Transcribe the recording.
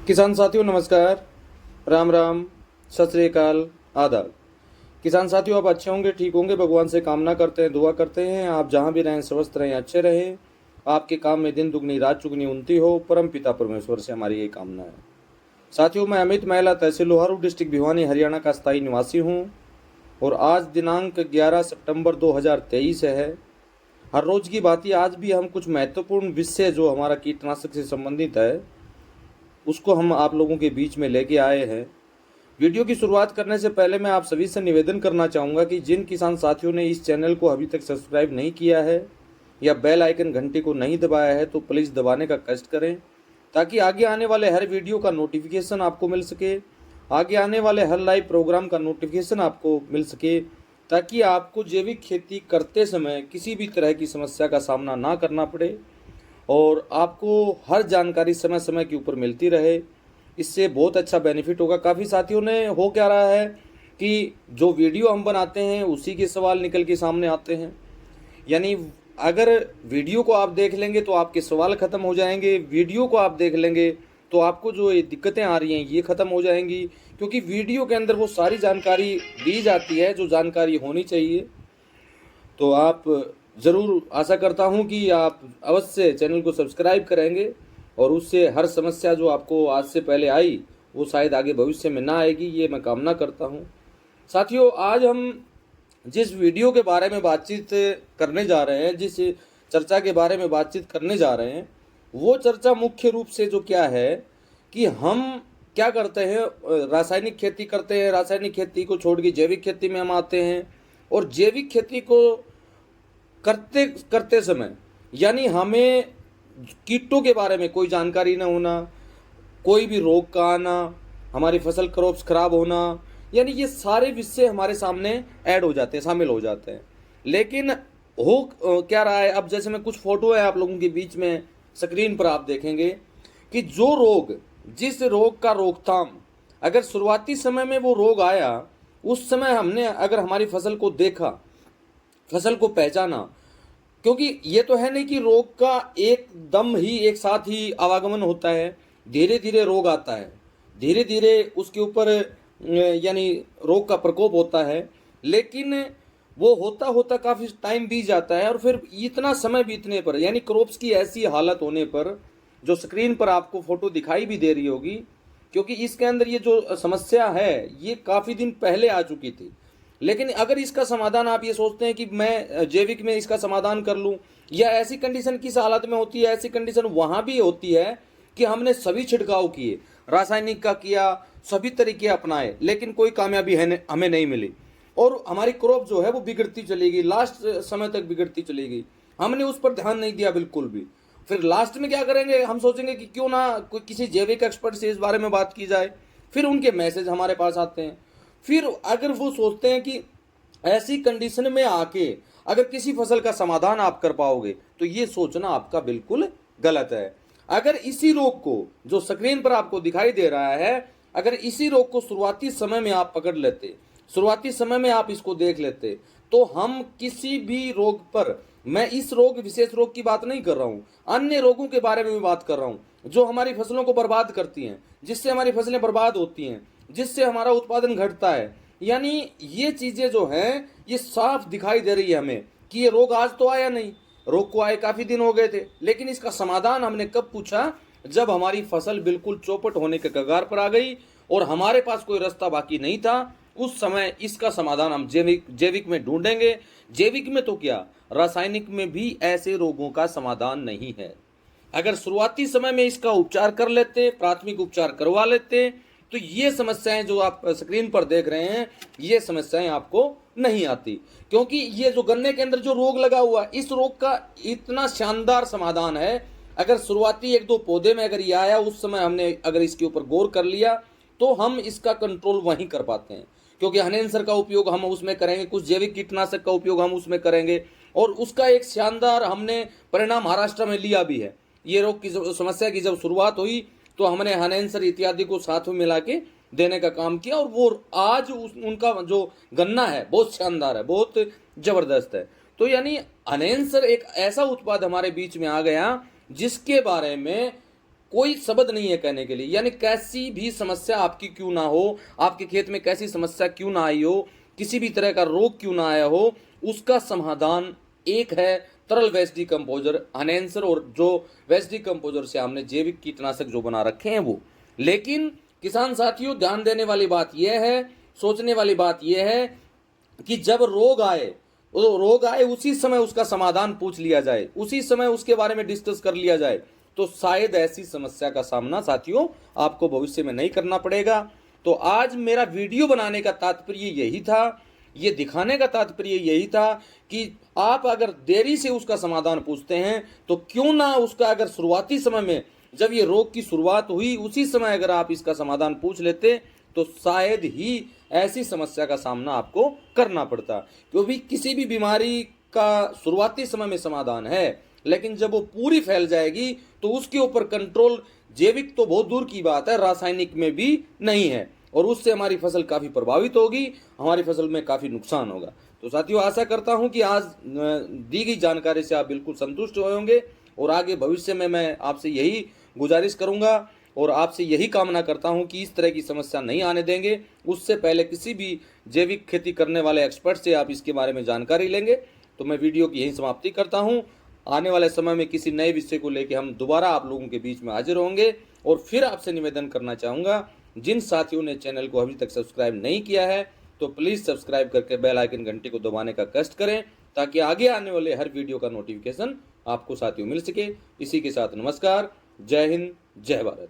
किसान साथियों नमस्कार, राम राम, सत श्री अकाल, आदाब। किसान साथियों, आप अच्छे होंगे, ठीक होंगे, भगवान से कामना करते हैं, दुआ करते हैं आप जहां भी रहें स्वस्थ रहें, अच्छे रहें, आपके काम में दिन दुगनी रात चुगनी उन्नति हो, परम पिता परमेश्वर से हमारी यही कामना है। साथियों, मैं अमित महिला, तहसील लोहारू, डिस्ट्रिक्ट भिवानी, हरियाणा का स्थायी निवासी हूँ और आज दिनांक 11 सितंबर 2023 है। हर रोज की भांति आज भी हम कुछ महत्वपूर्ण विषय जो हमारा कीटनाशक से संबंधित है उसको हम आप लोगों के बीच में लेके आए हैं। वीडियो की शुरुआत करने से पहले मैं आप सभी से निवेदन करना चाहूँगा कि जिन किसान साथियों ने इस चैनल को अभी तक सब्सक्राइब नहीं किया है या बेल आइकन घंटी को नहीं दबाया है तो प्लीज़ दबाने का कष्ट करें ताकि आगे आने वाले हर वीडियो का नोटिफिकेशन आपको मिल सके, आगे आने वाले हर लाइव प्रोग्राम का नोटिफिकेशन आपको मिल सके, ताकि आपको जैविक खेती करते समय किसी भी तरह की समस्या का सामना ना करना पड़े और आपको हर जानकारी समय समय के ऊपर मिलती रहे। इससे बहुत अच्छा बेनिफिट होगा। काफ़ी साथियों ने हो क्या रहा है कि जो वीडियो हम बनाते हैं उसी के सवाल निकल के सामने आते हैं, यानी अगर वीडियो को आप देख लेंगे तो आपके सवाल ख़त्म हो जाएंगे, वीडियो को आप देख लेंगे तो आपको जो ये दिक्कतें आ रही हैं ये ख़त्म हो जाएंगी, क्योंकि वीडियो के अंदर वो सारी जानकारी दी जाती है जो जानकारी होनी चाहिए। तो आप ज़रूर, आशा करता हूं कि आप अवश्य चैनल को सब्सक्राइब करेंगे और उससे हर समस्या जो आपको आज से पहले आई वो शायद आगे भविष्य में ना आएगी, ये मैं कामना करता हूं। साथियों, आज हम जिस वीडियो के बारे में बातचीत करने जा रहे हैं, जिस चर्चा के बारे में बातचीत करने जा रहे हैं, वो चर्चा मुख्य रूप से जो क्या है कि हम क्या करते हैं, रासायनिक खेती करते हैं, रासायनिक खेती को छोड़ के जैविक खेती में हम आते हैं और जैविक खेती को करते करते समय यानी हमें कीटों के बारे में कोई जानकारी न होना, कोई भी रोग का आना, हमारी फसल क्रॉप्स खराब होना, यानी ये सारे विषय हमारे सामने ऐड हो जाते हैं, शामिल हो जाते हैं। लेकिन हो क्या रहा है, अब जैसे मैं कुछ फोटो है आप लोगों के बीच में स्क्रीन पर आप देखेंगे कि जो रोग, जिस रोग का रोकथाम, अगर शुरुआती समय में वो रोग आया, उस समय हमने अगर हमारी फसल को देखा, फसल को पहचाना, क्योंकि ये तो है नहीं कि रोग का एकदम ही एक साथ ही आवागमन होता है, धीरे धीरे रोग आता है, धीरे धीरे उसके ऊपर यानी रोग का प्रकोप होता है। लेकिन वो होता होता काफ़ी टाइम बीत जाता है और फिर इतना समय बीतने पर, यानी क्रॉप्स की ऐसी हालत होने पर, जो स्क्रीन पर आपको फोटो दिखाई भी दे रही होगी, क्योंकि इसके अंदर ये जो समस्या है ये काफ़ी दिन पहले आ चुकी थी। लेकिन अगर इसका समाधान आप ये सोचते हैं कि मैं जैविक में इसका समाधान कर लूं, या ऐसी कंडीशन किस हालत में होती है, ऐसी कंडीशन वहां भी होती है कि हमने सभी छिड़काव किए, रासायनिक का किया, सभी तरीके अपनाए, लेकिन कोई कामयाबी है हमें नहीं मिली और हमारी क्रॉप जो है वो बिगड़ती चली गई, लास्ट समय तक बिगड़ती चली गई। हमने उस पर ध्यान नहीं दिया बिल्कुल भी। फिर लास्ट में क्या करेंगे, हम सोचेंगे कि क्यों ना कोई किसी जैविक एक्सपर्ट से इस बारे में बात की जाए। फिर उनके मैसेज हमारे पास आते हैं। फिर अगर वो सोचते हैं कि ऐसी कंडीशन में आके अगर किसी फसल का समाधान आप कर पाओगे, तो ये सोचना आपका बिल्कुल गलत है। अगर इसी रोग को, जो स्क्रीन पर आपको दिखाई दे रहा है, अगर इसी रोग को शुरुआती समय में आप पकड़ लेते, शुरुआती समय में आप इसको देख लेते, तो हम किसी भी रोग पर, मैं इस रोग, विशेष रोग की बात नहीं कर रहा हूं, अन्य रोगों के बारे में भी बात कर रहा हूं जो हमारी फसलों को बर्बाद करती हैं, जिससे हमारी फसलें बर्बाद होती हैं, जिससे हमारा उत्पादन घटता है। यानी ये चीजें जो हैं ये साफ दिखाई दे रही है हमें कि ये रोग आज तो आया नहीं, रोग को आए काफी दिन हो गए थे, लेकिन इसका समाधान हमने कब पूछा, जब हमारी फसल बिल्कुल चौपट होने के कगार पर आ गई और हमारे पास कोई रास्ता बाकी नहीं था। उस समय इसका समाधान हम जैविक में ढूंढेंगे। जैविक में तो क्या, रासायनिक में भी ऐसे रोगों का समाधान नहीं है। अगर शुरुआती समय में इसका उपचार कर लेते, प्राथमिक उपचार करवा लेते, तो ये समस्याएं जो आप स्क्रीन पर देख रहे हैं, ये समस्याएं आपको नहीं आती। क्योंकि ये जो गन्ने के अंदर जो रोग लगा हुआ है, इस रोग का इतना शानदार समाधान है। अगर शुरुआती एक दो पौधे में अगर ये आया, उस समय हमने अगर इसके ऊपर गौर कर लिया, तो हम इसका कंट्रोल वहीं कर पाते हैं। क्योंकि हनेंसर का उपयोग हम उसमें करेंगे, कुछ जैविक कीटनाशक का उपयोग हम उसमें करेंगे और उसका एक शानदार हमने परिणाम महाराष्ट्र में लिया भी है। ये रोग की समस्या की जब शुरुआत हुई तो हमने हनेंसर इत्यादि को साथ में मिला के देने का काम किया और वो आज उनका जो गन्ना है बहुत शानदार है, बहुत जबरदस्त है। तो यानी हनेंसर एक ऐसा उत्पाद हमारे बीच में आ गया जिसके बारे में कोई शब्द नहीं है कहने के लिए। यानी कैसी भी समस्या आपकी क्यों ना हो, आपके खेत में कैसी समस्या क्यों ना आई हो, किसी भी तरह का रोग क्यों ना आया हो, उसका समाधान एक है, तरल वेस्ट डिकम्पोजर एनहेंसर, और जो वेस्ट डिकम्पोजर से हमने जैविक कीटनाशक जो बना रखे हैं वो। लेकिन किसान साथियों, ध्यान देने वाली बात यह है, सोचने वाली बात यह है कि जब रोग आए उसी समय उसका समाधान पूछ लिया जाए, उसी समय उसके बारे में डिस्कस कर लिया जाए, तो शायद ऐसी समस्या का सामना साथियों आपको भविष्य में नहीं करना पड़ेगा। तो आज मेरा वीडियो बनाने का तात्पर्य यही था, ये दिखाने का तात्पर्य यही था कि आप अगर देरी से उसका समाधान पूछते हैं तो क्यों ना उसका अगर शुरुआती समय में, जब ये रोग की शुरुआत हुई उसी समय अगर आप इसका समाधान पूछ लेते तो शायद ही ऐसी समस्या का सामना आपको करना पड़ता। क्योंकि किसी भी बीमारी का शुरुआती समय में समाधान है, लेकिन जब वो पूरी फैल जाएगी तो उसके ऊपर कंट्रोल जैविक तो बहुत दूर की बात है, रासायनिक में भी नहीं है, और उससे हमारी फसल काफ़ी प्रभावित होगी, हमारी फसल में काफ़ी नुकसान होगा। तो साथियों, आशा करता हूं कि आज दी गई जानकारी से आप बिल्कुल संतुष्ट हुए होंगे, और आगे भविष्य में मैं आपसे यही गुजारिश करूंगा और आपसे यही कामना करता हूं कि इस तरह की समस्या नहीं आने देंगे। उससे पहले किसी भी जैविक खेती करने वाले एक्सपर्ट से आप इसके बारे में जानकारी लेंगे। तो मैं वीडियो की यही समाप्ति करता हूं। आने वाले समय में किसी नए विषय को लेकर हम दोबारा आप लोगों के बीच में हाजिर होंगे। और फिर आपसे निवेदन करना चाहूँगा, जिन साथियों ने चैनल को अभी तक सब्सक्राइब नहीं किया है तो प्लीज़ सब्सक्राइब करके बेल आइकन घंटी को दबाने का कष्ट करें, ताकि आगे आने वाले हर वीडियो का नोटिफिकेशन आपको साथियों मिल सके। इसी के साथ नमस्कार, जय हिंद, जय भारत।